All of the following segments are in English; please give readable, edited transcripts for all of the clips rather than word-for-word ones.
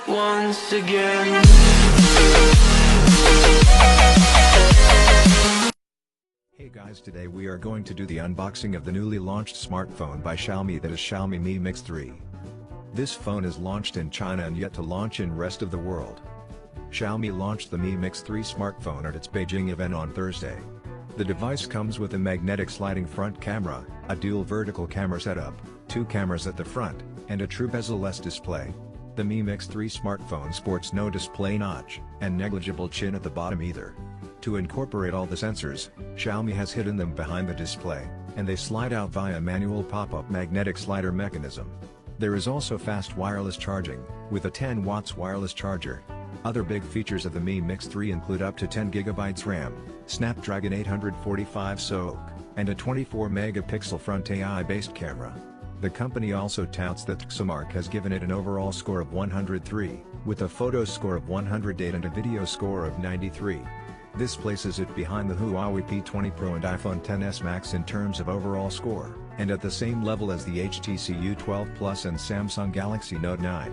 once again. Hey guys, today we are going to do the unboxing of the newly launched smartphone by Xiaomi, that is Xiaomi Mi Mix 3. This phone is launched in China and yet to launch in rest of the world. Xiaomi launched the Mi Mix 3 smartphone at its Beijing event on Thursday. The device comes with a magnetic sliding front camera, a dual vertical camera setup, 2 cameras at the front, and a true bezel-less display. The Mi Mix 3 smartphone sports no display notch, and negligible chin at the bottom either. To incorporate all the sensors, Xiaomi has hidden them behind the display, and they slide out via manual pop-up magnetic slider mechanism. There is also fast wireless charging, with a 10 watts wireless charger. Other big features of the Mi Mix 3 include up to 10 GB RAM, Snapdragon 845 SoC, and a 24 megapixel front AI-based camera. The company also touts that Xmark has given it an overall score of 103, with a photo score of 108 and a video score of 93. This places it behind the Huawei P20 Pro and iPhone XS Max in terms of overall score, and at the same level as the HTC U12 Plus and Samsung Galaxy Note 9.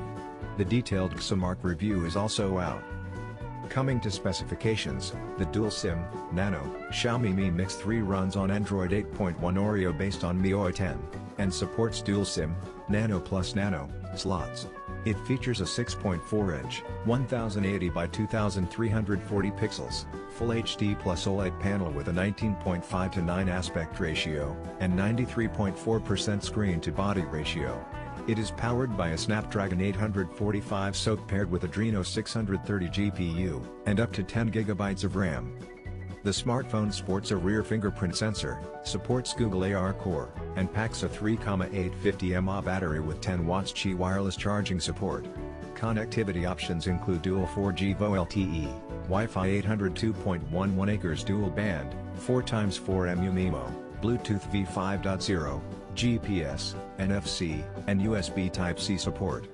The detailed Xmark review is also out. Coming to specifications, the dual SIM, Nano, Xiaomi Mi Mix 3 runs on Android 8.1 Oreo based on MIUI 10, and supports dual SIM, Nano plus Nano, slots. It features a 6.4-inch, 1080 by 2340 pixels, Full HD plus OLED panel with a 19.5:9 aspect ratio, and 93.4% screen-to-body ratio. It is powered by a Snapdragon 845 SoC paired with Adreno 630 GPU, and up to 10 GB of RAM. The smartphone sports a rear fingerprint sensor, supports Google AR Core, and packs a 3,850 mAh battery with 10 watts Qi wireless charging support. Connectivity options include dual 4G VoLTE, Wi-Fi 802.11 GHz dual band, 4x4 MIUI, Bluetooth V5.0, GPS, NFC, and USB Type-C support.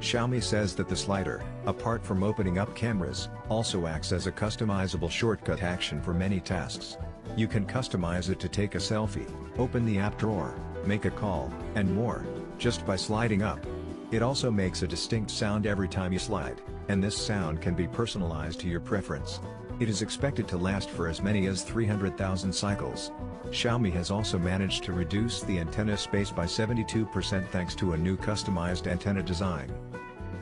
Xiaomi says that the slider, apart from opening up cameras, also acts as a customizable shortcut action for many tasks. You can customize it to take a selfie, open the app drawer, make a call, and more, just by sliding up. It also makes a distinct sound every time you slide, and this sound can be personalized to your preference. It is expected to last for as many as 300,000 cycles. Xiaomi has also managed to reduce the antenna space by 72% thanks to a new customized antenna design.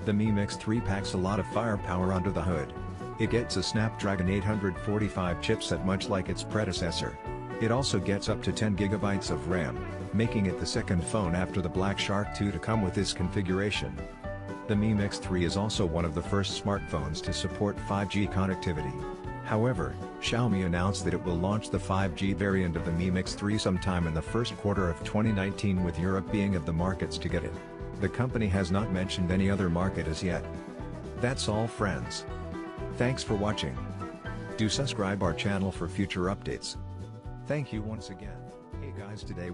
The Mi Mix 3 packs a lot of firepower under the hood. It gets a Snapdragon 845 chipset much like its predecessor. It also gets up to 10 GB of RAM, making it the second phone after the Black Shark 2 to come with this configuration. The Mi Mix 3 is also one of the first smartphones to support 5G connectivity. However, Xiaomi announced that it will launch the 5G variant of the Mi Mix 3 sometime in the first quarter of 2019, with Europe being of the markets to get it. The company has not mentioned any other market as yet. That's all, friends. Thanks for watching. Do subscribe our channel for future updates. Thank you once again. Hey guys, today